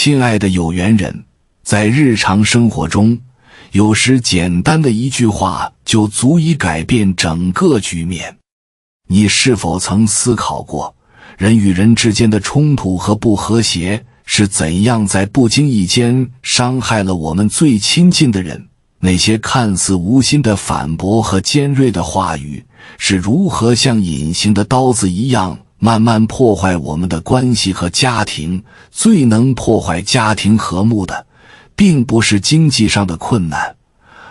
亲爱的有缘人，在日常生活中，有时简单的一句话就足以改变整个局面。你是否曾思考过，人与人之间的冲突和不和谐是怎样在不经意间伤害了我们最亲近的人？那些看似无心的反驳和尖锐的话语，是如何像隐形的刀子一样慢慢破坏我们的关系和家庭？最能破坏家庭和睦的，并不是经济上的困难，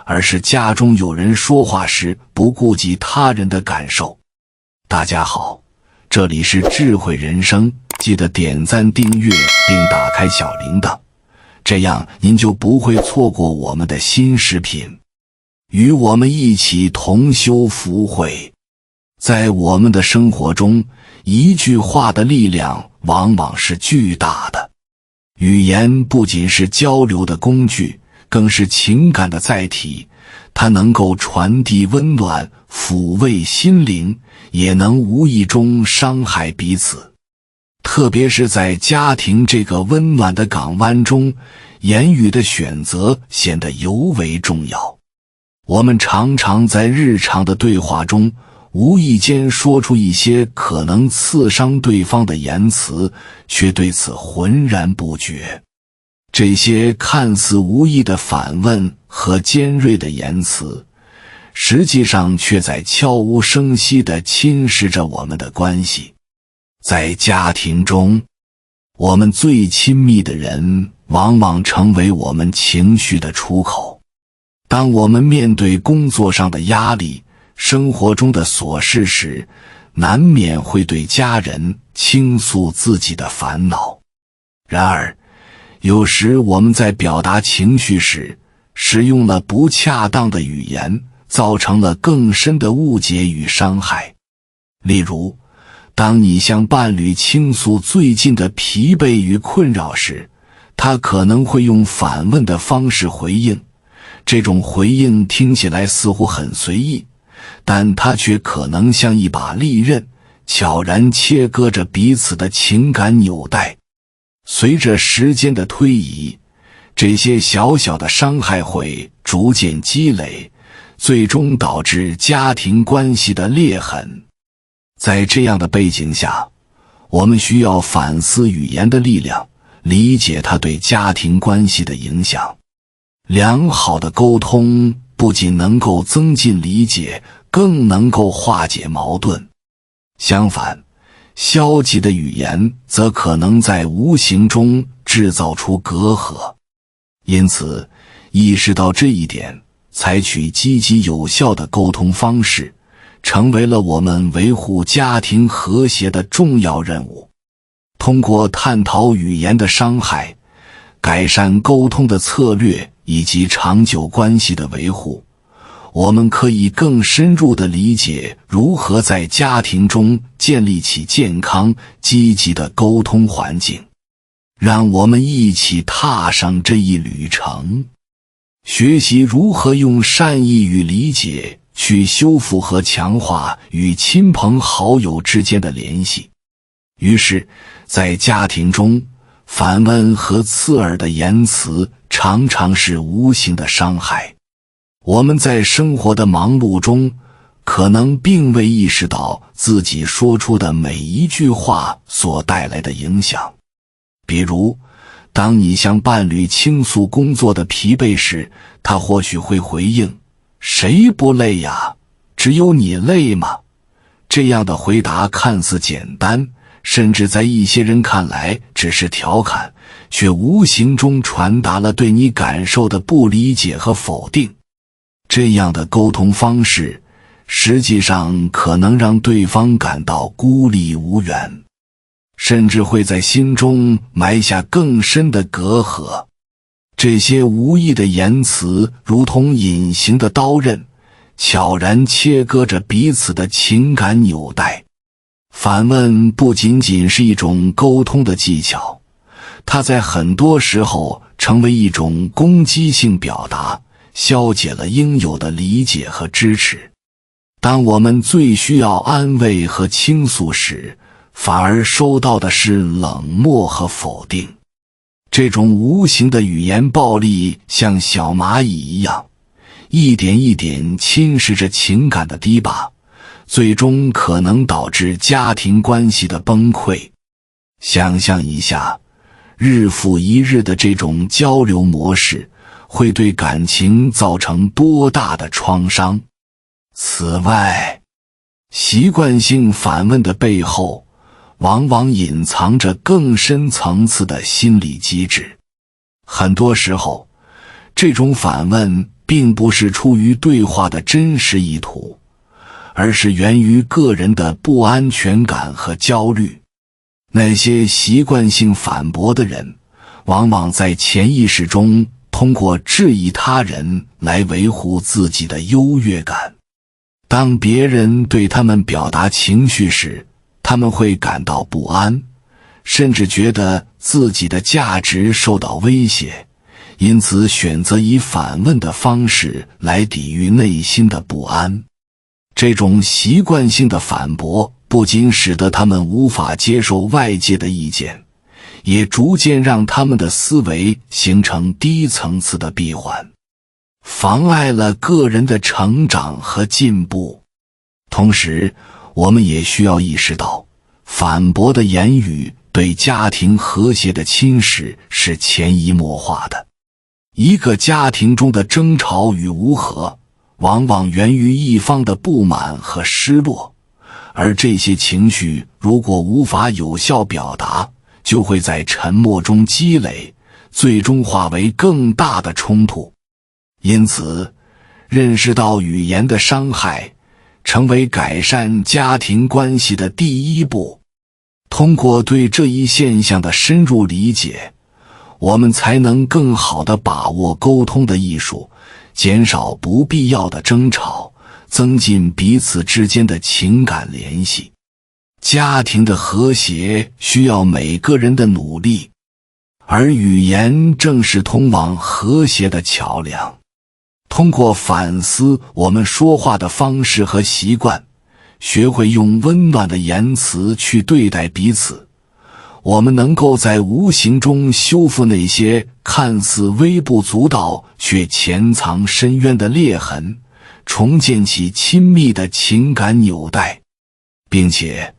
而是家中有人说话时不顾及他人的感受。大家好，这里是智慧人生，记得点赞订阅并打开小铃铛，这样您就不会错过我们的新视频。与我们一起同修福慧。在我们的生活中，一句话的力量往往是巨大的。语言不仅是交流的工具，更是情感的载体，它能够传递温暖，抚慰心灵，也能无意中伤害彼此。特别是在家庭这个温暖的港湾中，言语的选择显得尤为重要。我们常常在日常的对话中，无意间说出一些可能刺伤对方的言辞，却对此浑然不觉。这些看似无意的反问和尖锐的言辞，实际上却在悄无声息地侵蚀着我们的关系。在家庭中，我们最亲密的人往往成为我们情绪的出口。当我们面对工作上的压力、生活中的琐事时，难免会对家人倾诉自己的烦恼。然而，有时我们在表达情绪时，使用了不恰当的语言，造成了更深的误解与伤害。例如，当你向伴侣倾诉最近的疲惫与困扰时，他可能会用反问的方式回应。这种回应听起来似乎很随意，但它却可能像一把利刃，悄然切割着彼此的情感纽带。随着时间的推移，这些小小的伤害会逐渐积累，最终导致家庭关系的裂痕。在这样的背景下，我们需要反思语言的力量，理解它对家庭关系的影响。良好的沟通不仅能够增进理解，更能够化解矛盾。相反，消极的语言则可能在无形中制造出隔阂。因此，意识到这一点，采取积极有效的沟通方式，成为了我们维护家庭和谐的重要任务。通过探讨语言的伤害，改善沟通的策略以及长久关系的维护，我们可以更深入地理解如何在家庭中建立起健康、积极的沟通环境。让我们一起踏上这一旅程，学习如何用善意与理解去修复和强化与亲朋好友之间的联系。于是，在家庭中，反问和刺耳的言辞常常是无形的伤害。我们在生活的忙碌中，可能并未意识到自己说出的每一句话所带来的影响。比如，当你向伴侣倾诉工作的疲惫时，他或许会回应：“谁不累呀？只有你累吗？”这样的回答看似简单，甚至在一些人看来只是调侃，却无形中传达了对你感受的不理解和否定。这样的沟通方式，实际上可能让对方感到孤立无援，甚至会在心中埋下更深的隔阂。这些无意的言辞如同隐形的刀刃，悄然切割着彼此的情感纽带。反问不仅仅是一种沟通的技巧，它在很多时候成为一种攻击性表达，消解了应有的理解和支持。当我们最需要安慰和倾诉时，反而收到的是冷漠和否定。这种无形的语言暴力像小蚂蚁一样，一点一点侵蚀着情感的堤坝，最终可能导致家庭关系的崩溃。想象一下，日复一日的这种交流模式会对感情造成多大的创伤。此外，习惯性反问的背后往往隐藏着更深层次的心理机制。很多时候，这种反问并不是出于对话的真实意图，而是源于个人的不安全感和焦虑。那些习惯性反驳的人，往往在潜意识中通过质疑他人来维护自己的优越感。当别人对他们表达情绪时，他们会感到不安，甚至觉得自己的价值受到威胁，因此选择以反问的方式来抵御内心的不安。这种习惯性的反驳不仅使得他们无法接受外界的意见，也逐渐让他们的思维形成低层次的闭环，妨碍了个人的成长和进步。同时，我们也需要意识到，反驳的言语对家庭和谐的侵蚀是潜移默化的。一个家庭中的争吵与无和，往往源于一方的不满和失落，而这些情绪如果无法有效表达，就会在沉默中积累，最终化为更大的冲突。因此，认识到语言的伤害，成为改善家庭关系的第一步。通过对这一现象的深入理解，我们才能更好地把握沟通的艺术，减少不必要的争吵，增进彼此之间的情感联系。家庭的和谐需要每个人的努力，而语言正是通往和谐的桥梁。通过反思我们说话的方式和习惯，学会用温暖的言辞去对待彼此，我们能够在无形中修复那些看似微不足道却潜藏深渊的裂痕，重建起亲密的情感纽带。并且，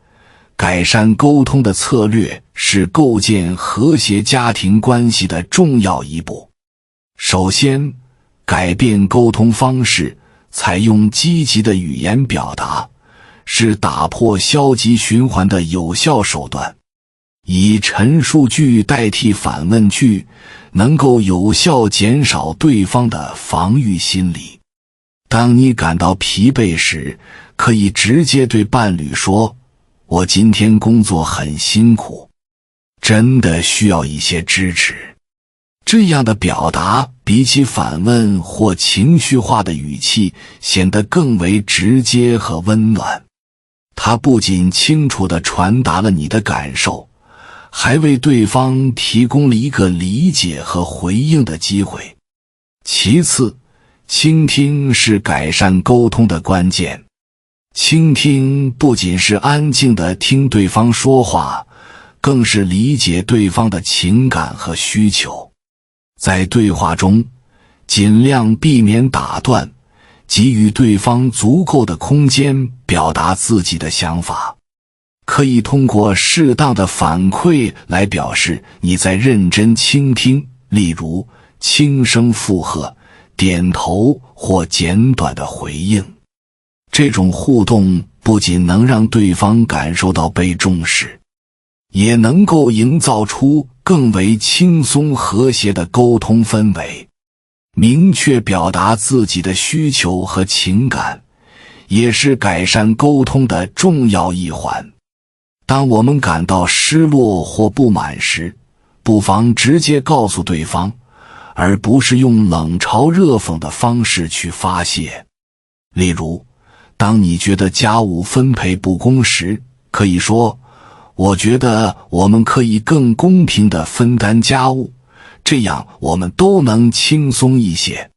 改善沟通的策略是构建和谐家庭关系的重要一步。首先，改变沟通方式，采用积极的语言表达，是打破消极循环的有效手段。以陈述句代替反问句，能够有效减少对方的防御心理。当你感到疲惫时，可以直接对伴侣说：“我今天工作很辛苦，真的需要一些支持。”这样的表达比起反问或情绪化的语气显得更为直接和温暖。它不仅清楚地传达了你的感受，还为对方提供了一个理解和回应的机会。其次，倾听是改善沟通的关键。倾听不仅是安静地听对方说话，更是理解对方的情感和需求。在对话中，尽量避免打断，给予对方足够的空间表达自己的想法。可以通过适当的反馈来表示你在认真倾听，例如轻声附和、点头或简短的回应。这种互动不仅能让对方感受到被重视，也能够营造出更为轻松和谐的沟通氛围。明确表达自己的需求和情感，也是改善沟通的重要一环。当我们感到失落或不满时，不妨直接告诉对方，而不是用冷嘲热讽的方式去发泄。例如，当你觉得家务分配不公时，可以说：“我觉得我们可以更公平地分担家务，这样我们都能轻松一些。”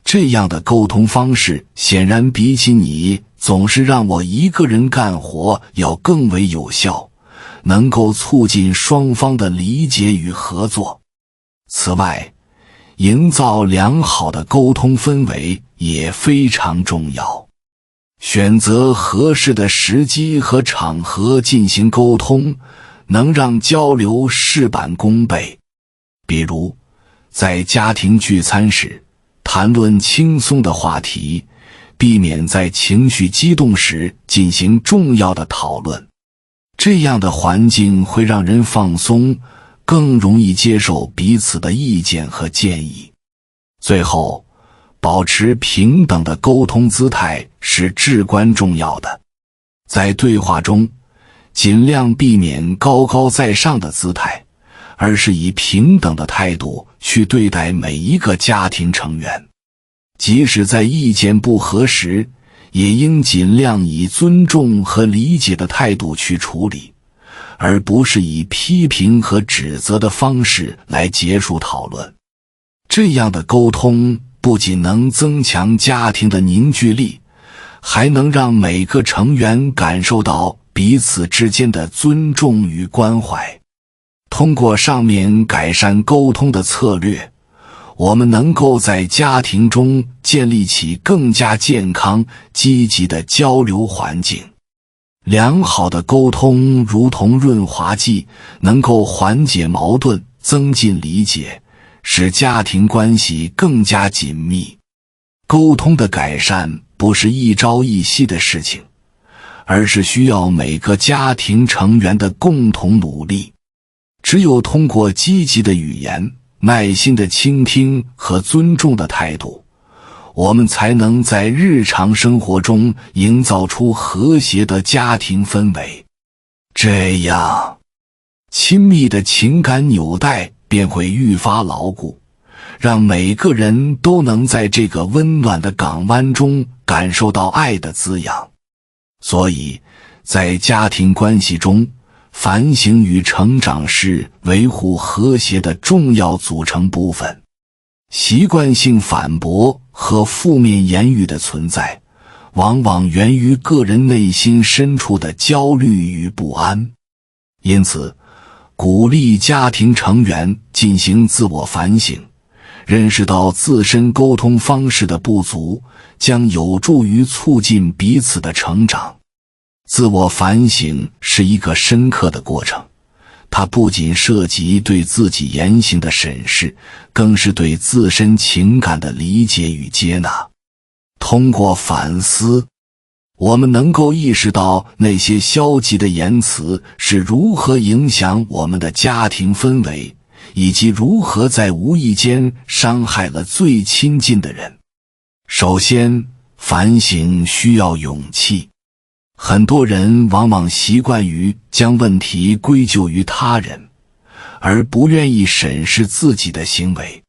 这样的沟通方式显然比起你总是让我一个人干活要更为有效，能够促进双方的理解与合作。此外，营造良好的沟通氛围也非常重要。选择合适的时机和场合进行沟通，能让交流事半功倍。比如，在家庭聚餐时，谈论轻松的话题，避免在情绪激动时进行重要的讨论。这样的环境会让人放松，更容易接受彼此的意见和建议。最后，保持平等的沟通姿态是至关重要的。在对话中，尽量避免高高在上的姿态，而是以平等的态度去对待每一个家庭成员。即使在意见不合时，也应尽量以尊重和理解的态度去处理，而不是以批评和指责的方式来结束讨论。这样的沟通不仅能增强家庭的凝聚力，还能让每个成员感受到彼此之间的尊重与关怀。通过上面改善沟通的策略，我们能够在家庭中建立起更加健康、积极的交流环境。良好的沟通如同润滑剂，能够缓解矛盾，增进理解，使家庭关系更加紧密。沟通的改善不是一朝一夕的事情，而是需要每个家庭成员的共同努力。只有通过积极的语言、耐心的倾听和尊重的态度，我们才能在日常生活中营造出和谐的家庭氛围。这样，亲密的情感纽带便会愈发牢固，让每个人都能在这个温暖的港湾中感受到爱的滋养。所以，在家庭关系中，反省与成长是维护和谐的重要组成部分。习惯性反驳和负面言语的存在，往往源于个人内心深处的焦虑与不安。因此，鼓励家庭成员进行自我反省，认识到自身沟通方式的不足，将有助于促进彼此的成长。自我反省是一个深刻的过程，它不仅涉及对自己言行的审视，更是对自身情感的理解与接纳。通过反思，我们能够意识到那些消极的言辞是如何影响我们的家庭氛围，以及如何在无意间伤害了最亲近的人。首先，反省需要勇气。很多人往往习惯于将问题归咎于他人，而不愿意审视自己的行为。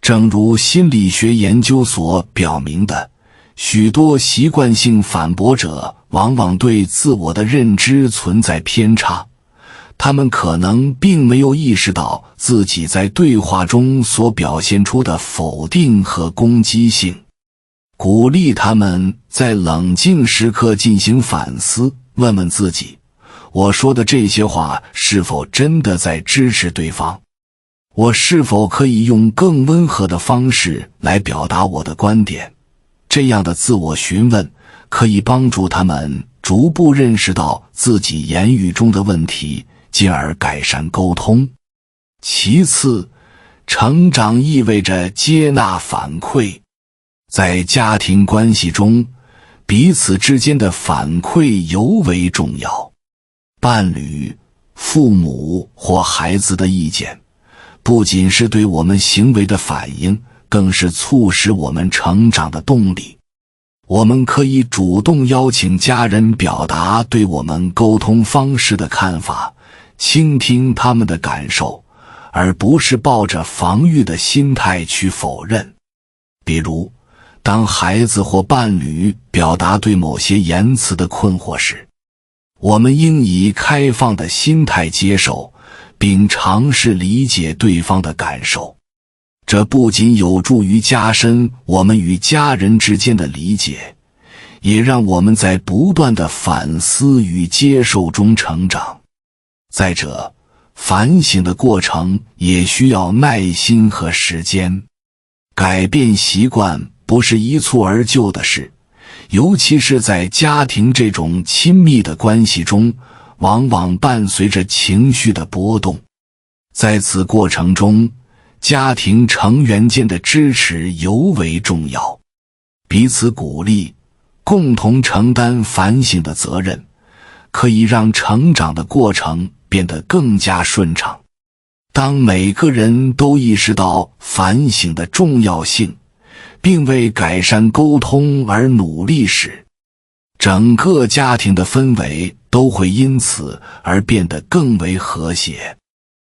正如心理学研究所表明的，许多习惯性反驳者往往对自我的认知存在偏差，他们可能并没有意识到自己在对话中所表现出的否定和攻击性。鼓励他们在冷静时刻进行反思，问问自己，我说的这些话是否真的在支持对方？我是否可以用更温和的方式来表达我的观点？这样的自我询问可以帮助他们逐步认识到自己言语中的问题，进而改善沟通。其次，成长意味着接纳反馈。在家庭关系中，彼此之间的反馈尤为重要。伴侣、父母或孩子的意见，不仅是对我们行为的反应，更是促使我们成长的动力。我们可以主动邀请家人表达对我们沟通方式的看法，倾听他们的感受，而不是抱着防御的心态去否认。比如，当孩子或伴侣表达对某些言辞的困惑时，我们应以开放的心态接受，并尝试理解对方的感受。这不仅有助于加深我们与家人之间的理解，也让我们在不断的反思与接受中成长。再者，反省的过程也需要耐心和时间。改变习惯不是一蹴而就的事，尤其是在家庭这种亲密的关系中，往往伴随着情绪的波动。在此过程中，家庭成员间的支持尤为重要，彼此鼓励，共同承担反省的责任，可以让成长的过程变得更加顺畅。当每个人都意识到反省的重要性，并为改善沟通而努力时，整个家庭的氛围都会因此而变得更为和谐。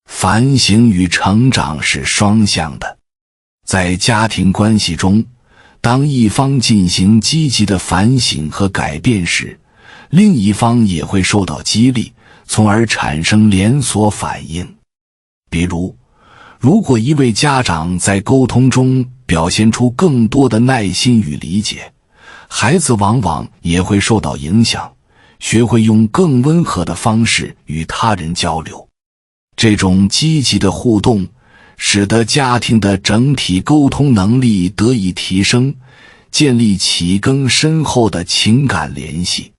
反省与成长是双向的，在家庭关系中，当一方进行积极的反省和改变时，另一方也会受到激励，从而产生连锁反应。比如，如果一位家长在沟通中表现出更多的耐心与理解，孩子往往也会受到影响，学会用更温和的方式与他人交流。这种积极的互动使得家庭的整体沟通能力得以提升，建立起更深厚的情感联系。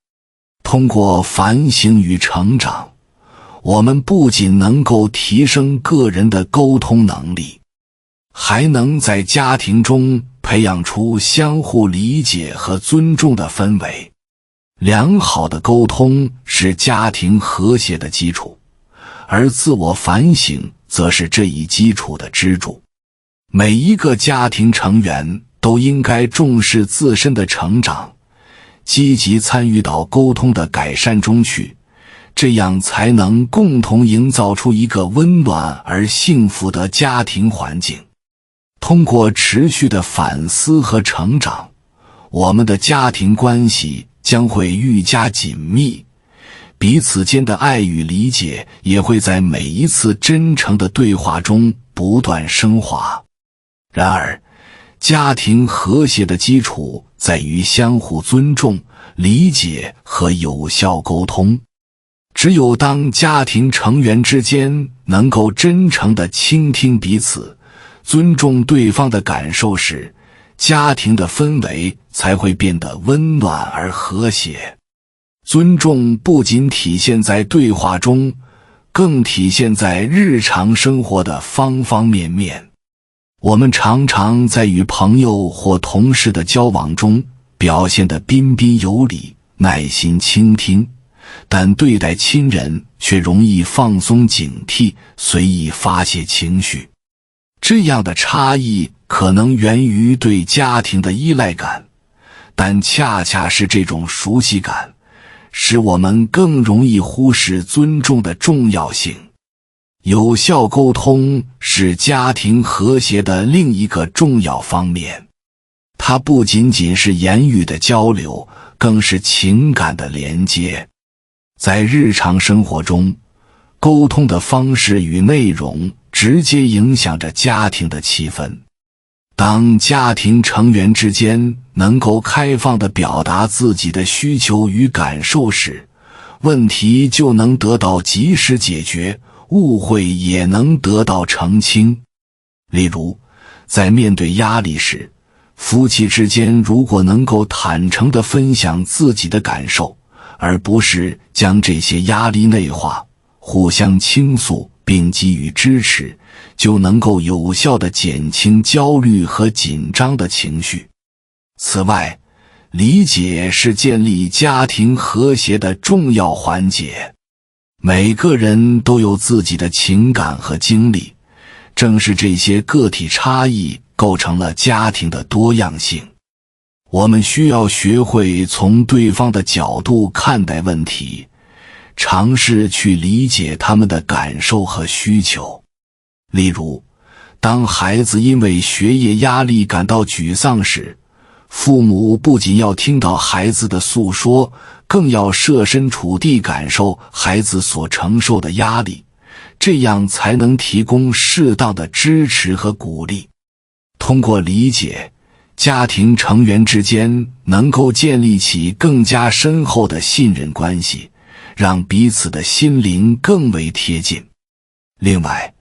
通过反省与成长，我们不仅能够提升个人的沟通能力，还能在家庭中培养出相互理解和尊重的氛围。良好的沟通是家庭和谐的基础，而自我反省则是这一基础的支柱。每一个家庭成员都应该重视自身的成长，积极参与到沟通的改善中去，这样才能共同营造出一个温暖而幸福的家庭环境。通过持续的反思和成长，我们的家庭关系将会愈加紧密，彼此间的爱与理解也会在每一次真诚的对话中不断升华。然而，家庭和谐的基础在于相互尊重、理解和有效沟通。只有当家庭成员之间能够真诚地倾听彼此，尊重对方的感受时，家庭的氛围才会变得温暖而和谐。尊重不仅体现在对话中，更体现在日常生活的方方面面。我们常常在与朋友或同事的交往中表现得彬彬有礼，耐心倾听，但对待亲人却容易放松警惕，随意发泄情绪。这样的差异可能源于对家庭的依赖感，但恰恰是这种熟悉感，使我们更容易忽视尊重的重要性。有效沟通是家庭和谐的另一个重要方面，它不仅仅是言语的交流，更是情感的连接。在日常生活中，沟通的方式与内容直接影响着家庭的气氛。当家庭成员之间能够开放地表达自己的需求与感受时，问题就能得到及时解决，误会也能得到澄清。例如，在面对压力时，夫妻之间如果能够坦诚地分享自己的感受，而不是将这些压力内化，互相倾诉并给予支持，就能够有效地减轻焦虑和紧张的情绪。此外，理解是建立家庭和谐的重要环节。每个人都有自己的情感和经历，正是这些个体差异构成了家庭的多样性。我们需要学会从对方的角度看待问题，尝试去理解他们的感受和需求。例如，当孩子因为学业压力感到沮丧时，父母不仅要听到孩子的诉说，更要设身处地感受孩子所承受的压力，这样才能提供适当的支持和鼓励。通过理解，家庭成员之间能够建立起更加深厚的信任关系，让彼此的心灵更为贴近。另外，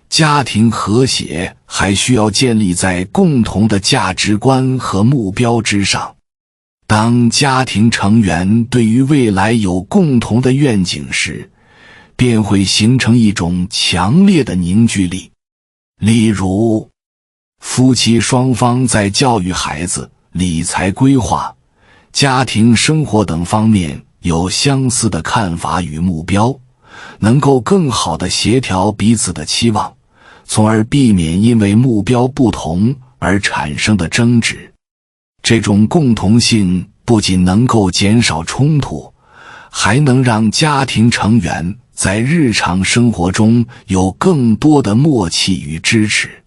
家庭和谐还需要建立在共同的价值观和目标之上。当家庭成员对于未来有共同的愿景时，便会形成一种强烈的凝聚力。例如，夫妻双方在教育孩子、理财规划、家庭生活等方面有相似的看法与目标，能够更好地协调彼此的期望，从而避免因为目标不同而产生的争执。这种共同性不仅能够减少冲突，还能让家庭成员在日常生活中有更多的默契与支持。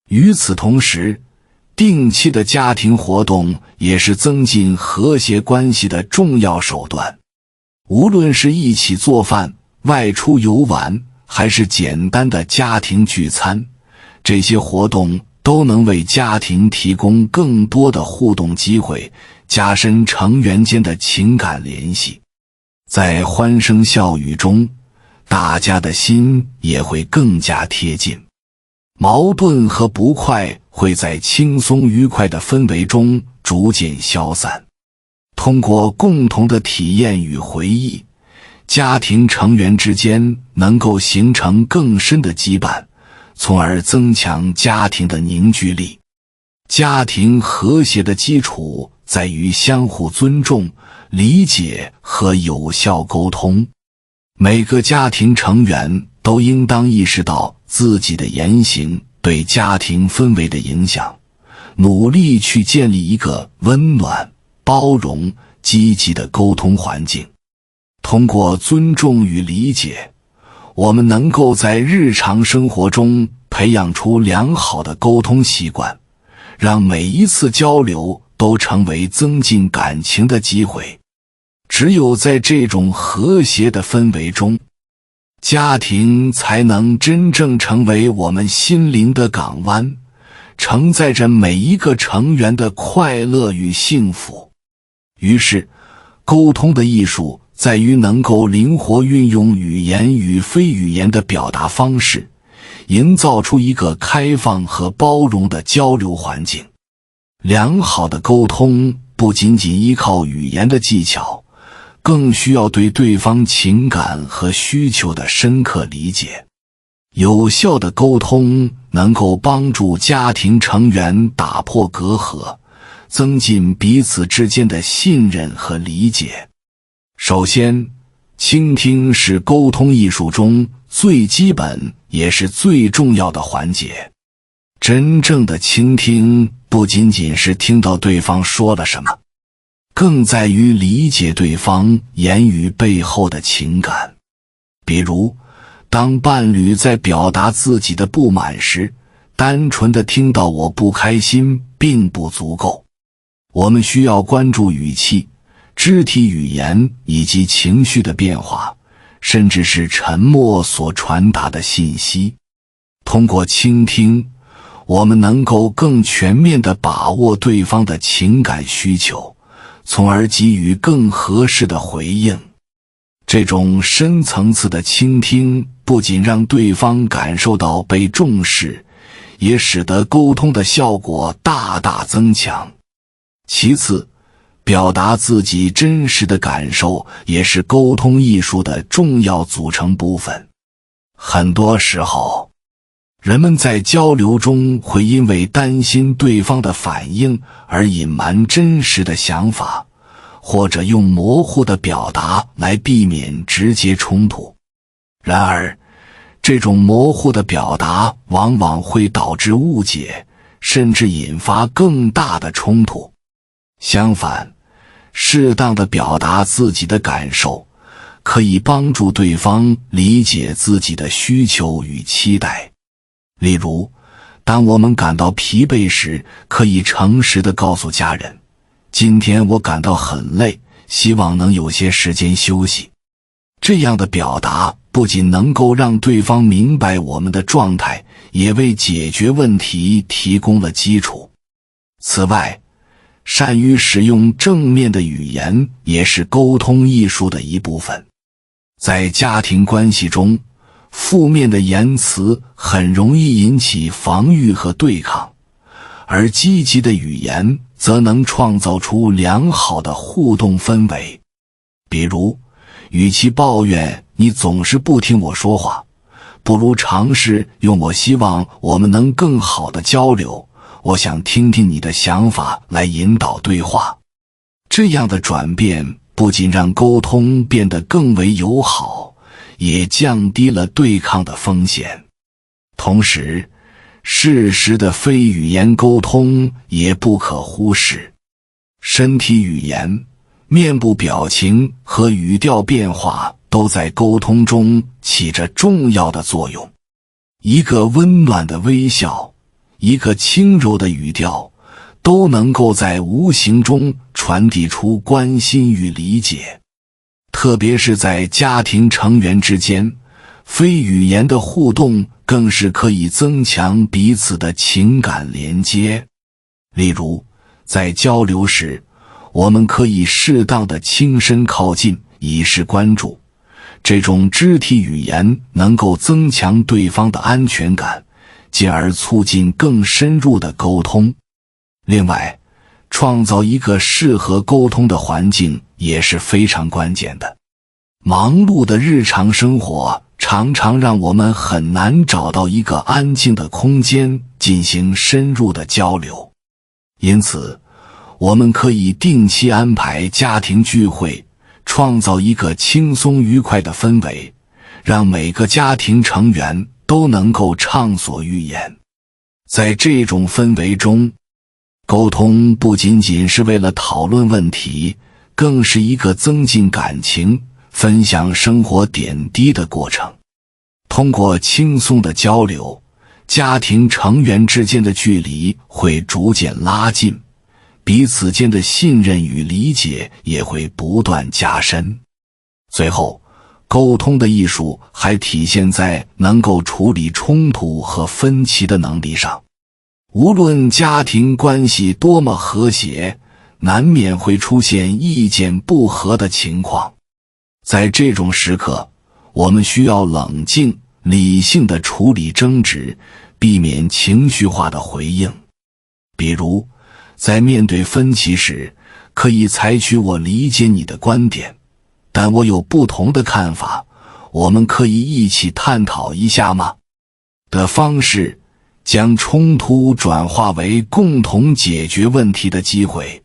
与此同时，定期的家庭活动也是增进和谐关系的重要手段。无论是一起做饭、外出游玩，还是简单的家庭聚餐，这些活动都能为家庭提供更多的互动机会，加深成员间的情感联系。在欢声笑语中，大家的心也会更加贴近，矛盾和不快会在轻松愉快的氛围中逐渐消散。通过共同的体验与回忆，家庭成员之间能够形成更深的羁绊，从而增强家庭的凝聚力。家庭和谐的基础在于相互尊重、理解和有效沟通。每个家庭成员都应当意识到自己的言行对家庭氛围的影响，努力去建立一个温暖、包容、积极的沟通环境。通过尊重与理解，我们能够在日常生活中培养出良好的沟通习惯，让每一次交流都成为增进感情的机会。只有在这种和谐的氛围中，家庭才能真正成为我们心灵的港湾，承载着每一个成员的快乐与幸福。于是，沟通的艺术在于能够灵活运用语言与非语言的表达方式，营造出一个开放和包容的交流环境。良好的沟通不仅仅依靠语言的技巧，更需要对对方情感和需求的深刻理解。有效的沟通能够帮助家庭成员打破隔阂，增进彼此之间的信任和理解。首先，倾听是沟通艺术中最基本也是最重要的环节。真正的倾听不仅仅是听到对方说了什么，更在于理解对方言语背后的情感。比如，当伴侣在表达自己的不满时，单纯的听到我不开心并不足够，我们需要关注语气、肢体语言以及情绪的变化，甚至是沉默所传达的信息。通过倾听，我们能够更全面地把握对方的情感需求，从而给予更合适的回应。这种深层次的倾听不仅让对方感受到被重视，也使得沟通的效果大大增强。其次，表达自己真实的感受也是沟通艺术的重要组成部分。很多时候，人们在交流中会因为担心对方的反应而隐瞒真实的想法，或者用模糊的表达来避免直接冲突。然而，这种模糊的表达往往会导致误解，甚至引发更大的冲突。相反，适当的表达自己的感受，可以帮助对方理解自己的需求与期待。例如，当我们感到疲惫时，可以诚实地告诉家人，今天我感到很累，希望能有些时间休息。这样的表达不仅能够让对方明白我们的状态，也为解决问题提供了基础。此外，善于使用正面的语言也是沟通艺术的一部分。在家庭关系中，负面的言辞很容易引起防御和对抗，而积极的语言则能创造出良好的互动氛围。比如，与其抱怨你总是不听我说话，不如尝试用我希望我们能更好的交流，我想听听你的想法来引导对话。这样的转变不仅让沟通变得更为友好，也降低了对抗的风险。同时，适时的非语言沟通也不可忽视。身体语言、面部表情和语调变化都在沟通中起着重要的作用。一个温暖的微笑，一个轻柔的语调，都能够在无形中传递出关心与理解。特别是在家庭成员之间，非语言的互动更是可以增强彼此的情感连接。例如，在交流时，我们可以适当的轻身靠近，以示关注。这种肢体语言能够增强对方的安全感，进而促进更深入的沟通。另外，创造一个适合沟通的环境也是非常关键的。忙碌的日常生活常常让我们很难找到一个安静的空间进行深入的交流。因此，我们可以定期安排家庭聚会，创造一个轻松愉快的氛围，让每个家庭成员都能够畅所欲言。在这种氛围中，沟通不仅仅是为了讨论问题，更是一个增进感情、分享生活点滴的过程。通过轻松的交流，家庭成员之间的距离会逐渐拉近，彼此间的信任与理解也会不断加深。最后，沟通的艺术还体现在能够处理冲突和分歧的能力上。无论家庭关系多么和谐，难免会出现意见不合的情况。在这种时刻，我们需要冷静、理性地处理争执，避免情绪化的回应。比如，在面对分歧时，可以采取我理解你的观点，但我有不同的看法，我们可以一起探讨一下吗？的方式，将冲突转化为共同解决问题的机会。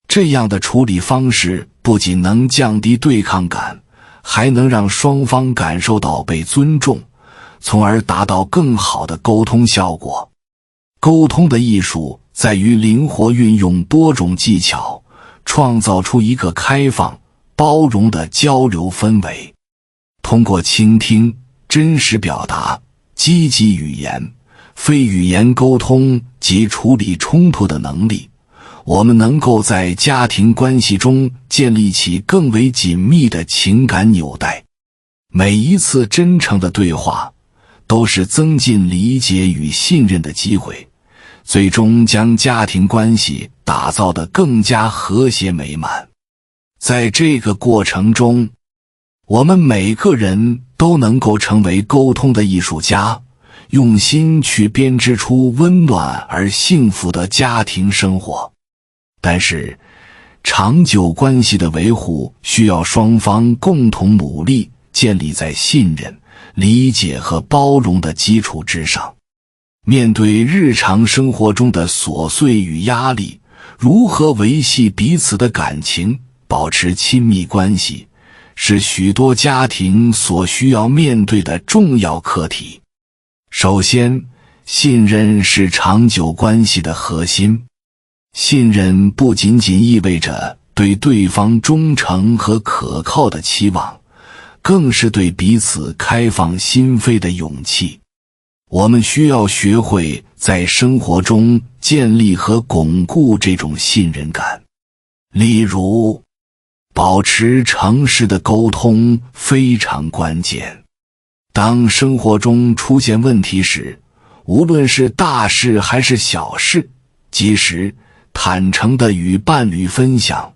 这样的处理方式不仅能降低对抗感，还能让双方感受到被尊重，从而达到更好的沟通效果。沟通的艺术在于灵活运用多种技巧，创造出一个开放、包容的交流氛围。通过倾听、真实表达、积极语言、非语言沟通及处理冲突的能力，我们能够在家庭关系中建立起更为紧密的情感纽带。每一次真诚的对话，都是增进理解与信任的机会，最终将家庭关系打造得更加和谐美满。在这个过程中，我们每个人都能够成为沟通的艺术家，用心去编织出温暖而幸福的家庭生活。但是，长久关系的维护需要双方共同努力，建立在信任、理解和包容的基础之上。面对日常生活中的琐碎与压力，如何维系彼此的感情，保持亲密关系，是许多家庭所需要面对的重要课题。首先，信任是长久关系的核心。信任不仅仅意味着对对方忠诚和可靠的期望，更是对彼此开放心扉的勇气。我们需要学会在生活中建立和巩固这种信任感。例如，保持诚实的沟通非常关键。当生活中出现问题时，无论是大事还是小事，及时坦诚地与伴侣分享，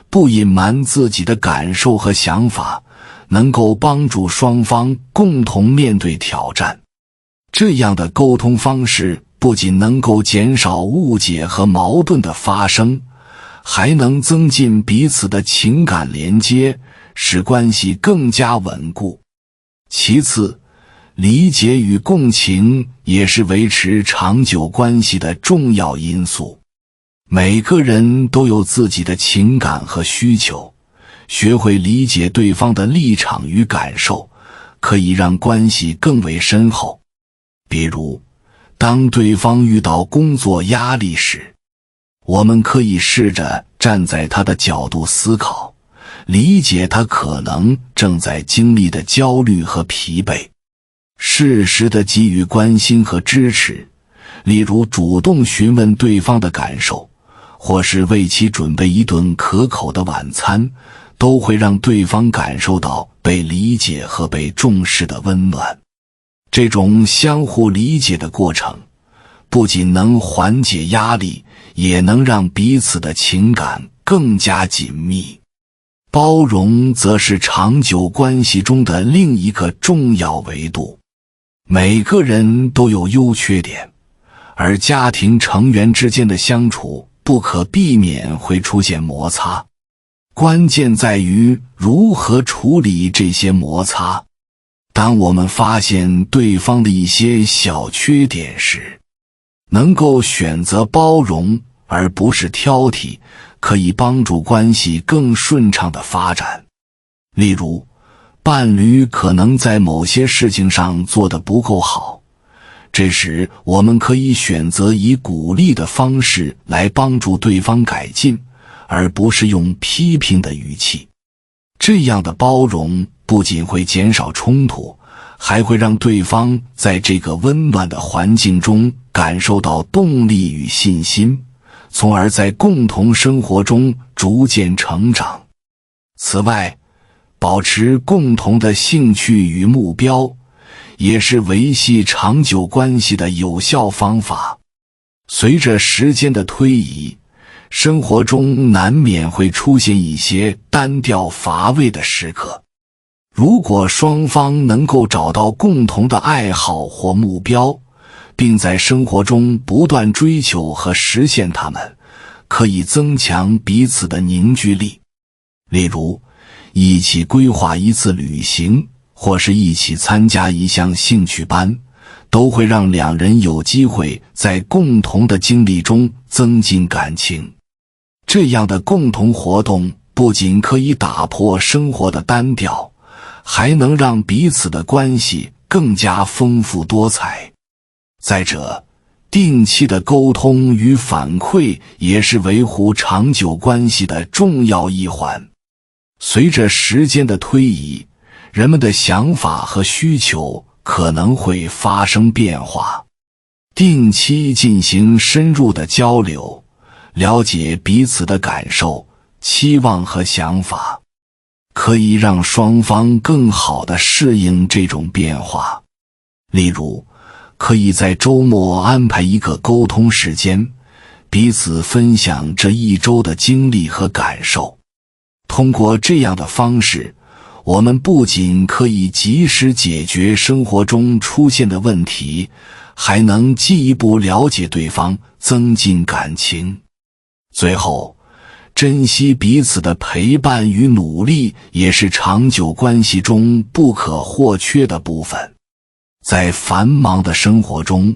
不隐瞒自己的感受和想法，能够帮助双方共同面对挑战。这样的沟通方式不仅能够减少误解和矛盾的发生，还能增进彼此的情感连接，使关系更加稳固。其次，理解与共情也是维持长久关系的重要因素。每个人都有自己的情感和需求，学会理解对方的立场与感受，可以让关系更为深厚。比如，当对方遇到工作压力时，我们可以试着站在他的角度思考，理解他可能正在经历的焦虑和疲惫，适时地给予关心和支持，例如主动询问对方的感受，或是为其准备一顿可口的晚餐，都会让对方感受到被理解和被重视的温暖。这种相互理解的过程，不仅能缓解压力，也能让彼此的情感更加紧密。包容则是长久关系中的另一个重要维度。每个人都有优缺点，而家庭成员之间的相处不可避免会出现摩擦，关键在于如何处理这些摩擦。当我们发现对方的一些小缺点时，能够选择包容而不是挑剔，可以帮助关系更顺畅的发展。例如，伴侣可能在某些事情上做得不够好，这时我们可以选择以鼓励的方式来帮助对方改进，而不是用批评的语气。这样的包容不仅会减少冲突，还会让对方在这个温暖的环境中感受到动力与信心，从而在共同生活中逐渐成长。此外，保持共同的兴趣与目标，也是维系长久关系的有效方法。随着时间的推移，生活中难免会出现一些单调乏味的时刻。如果双方能够找到共同的爱好或目标，并在生活中不断追求和实现它们，可以增强彼此的凝聚力。例如，一起规划一次旅行，或是一起参加一项兴趣班，都会让两人有机会在共同的经历中增进感情。这样的共同活动不仅可以打破生活的单调，还能让彼此的关系更加丰富多彩。再者，定期的沟通与反馈也是维护长久关系的重要一环。随着时间的推移，人们的想法和需求可能会发生变化。定期进行深入的交流，了解彼此的感受、期望和想法，可以让双方更好地适应这种变化。例如，可以在周末安排一个沟通时间，彼此分享这一周的经历和感受。通过这样的方式，我们不仅可以及时解决生活中出现的问题，还能进一步了解对方，增进感情。最后，珍惜彼此的陪伴与努力也是长久关系中不可或缺的部分。在繁忙的生活中，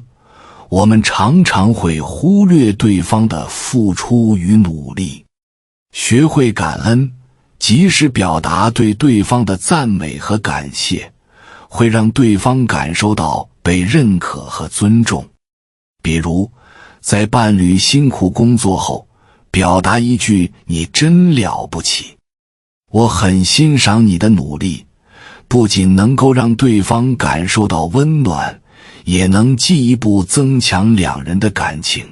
我们常常会忽略对方的付出与努力。学会感恩，及时表达对对方的赞美和感谢，会让对方感受到被认可和尊重。比如，在伴侣辛苦工作后，表达一句“你真了不起”，我很欣赏你的努力，不仅能够让对方感受到温暖，也能进一步增强两人的感情。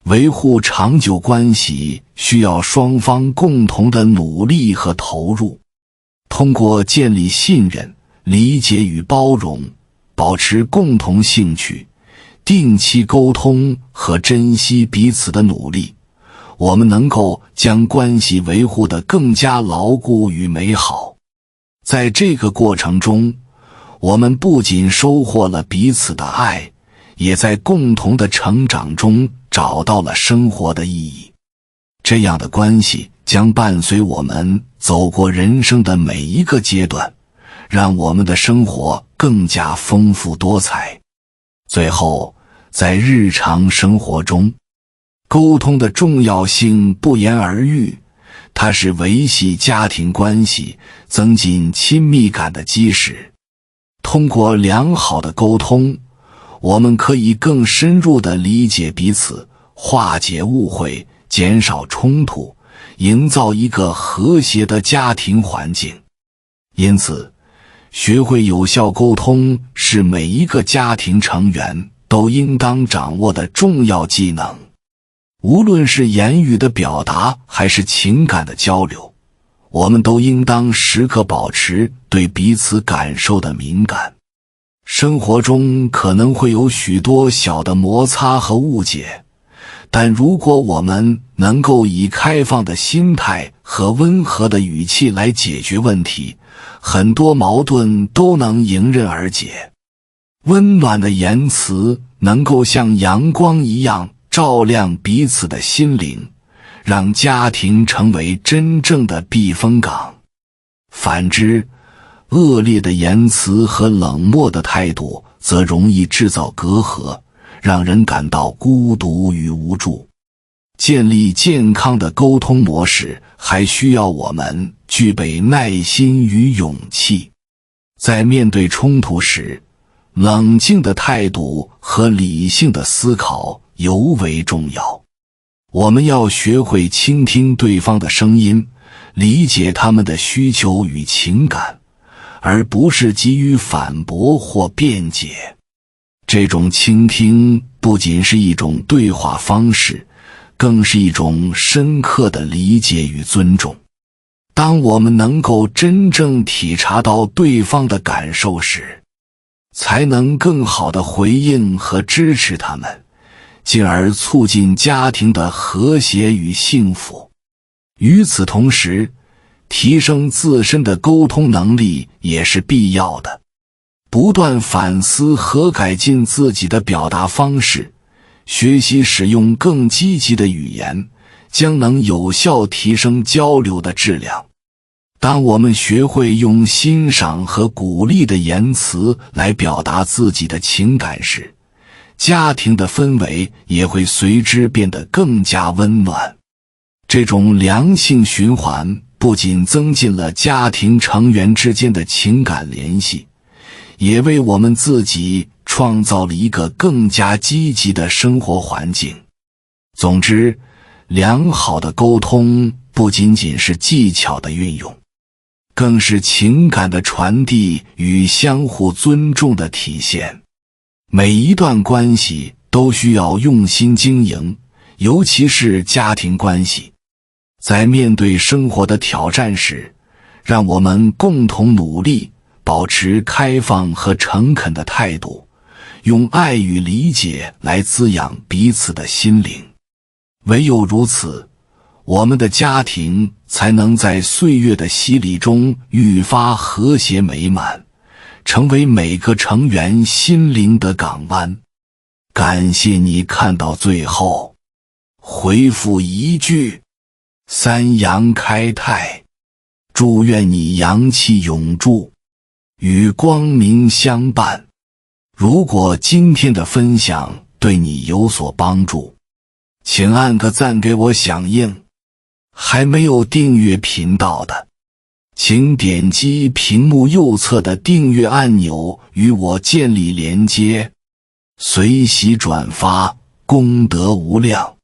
维护长久关系需要双方共同的努力和投入。通过建立信任、理解与包容，保持共同兴趣，定期沟通和珍惜彼此的努力，我们能够将关系维护得更加牢固与美好。在这个过程中，我们不仅收获了彼此的爱，也在共同的成长中找到了生活的意义。这样的关系将伴随我们走过人生的每一个阶段，让我们的生活更加丰富多彩。最后，在日常生活中，沟通的重要性不言而喻，它是维系家庭关系、增进亲密感的基石。通过良好的沟通，我们可以更深入地理解彼此，化解误会，减少冲突，营造一个和谐的家庭环境。因此，学会有效沟通是每一个家庭成员都应当掌握的重要技能。无论是言语的表达还是情感的交流，我们都应当时刻保持对彼此感受的敏感。生活中可能会有许多小的摩擦和误解，但如果我们能够以开放的心态和温和的语气来解决问题，很多矛盾都能迎刃而解。温暖的言辞能够像阳光一样照亮彼此的心灵，让家庭成为真正的避风港。反之，恶劣的言辞和冷漠的态度则容易制造隔阂，让人感到孤独与无助。建立健康的沟通模式还需要我们具备耐心与勇气。在面对冲突时，冷静的态度和理性的思考尤为重要。我们要学会倾听对方的声音，理解他们的需求与情感，而不是急于反驳或辩解。这种倾听不仅是一种对话方式，更是一种深刻的理解与尊重。当我们能够真正体察到对方的感受时，才能更好地回应和支持他们，进而促进家庭的和谐与幸福。与此同时，提升自身的沟通能力也是必要的。不断反思和改进自己的表达方式，学习使用更积极的语言，将能有效提升交流的质量。当我们学会用欣赏和鼓励的言辞来表达自己的情感时，家庭的氛围也会随之变得更加温暖。这种良性循环不仅增进了家庭成员之间的情感联系，也为我们自己创造了一个更加积极的生活环境。总之，良好的沟通不仅仅是技巧的运用，更是情感的传递与相互尊重的体现。每一段关系都需要用心经营，尤其是家庭关系。在面对生活的挑战时，让我们共同努力，保持开放和诚恳的态度，用爱与理解来滋养彼此的心灵。唯有如此，我们的家庭才能在岁月的洗礼中愈发和谐美满，成为每个成员心灵的港湾。感谢你看到最后，回复一句三阳开泰，祝愿你阳气永驻，与光明相伴。如果今天的分享对你有所帮助，请按个赞给我响应。还没有订阅频道的，请点击屏幕右侧的订阅按钮与我建立连接，随喜转发，功德无量。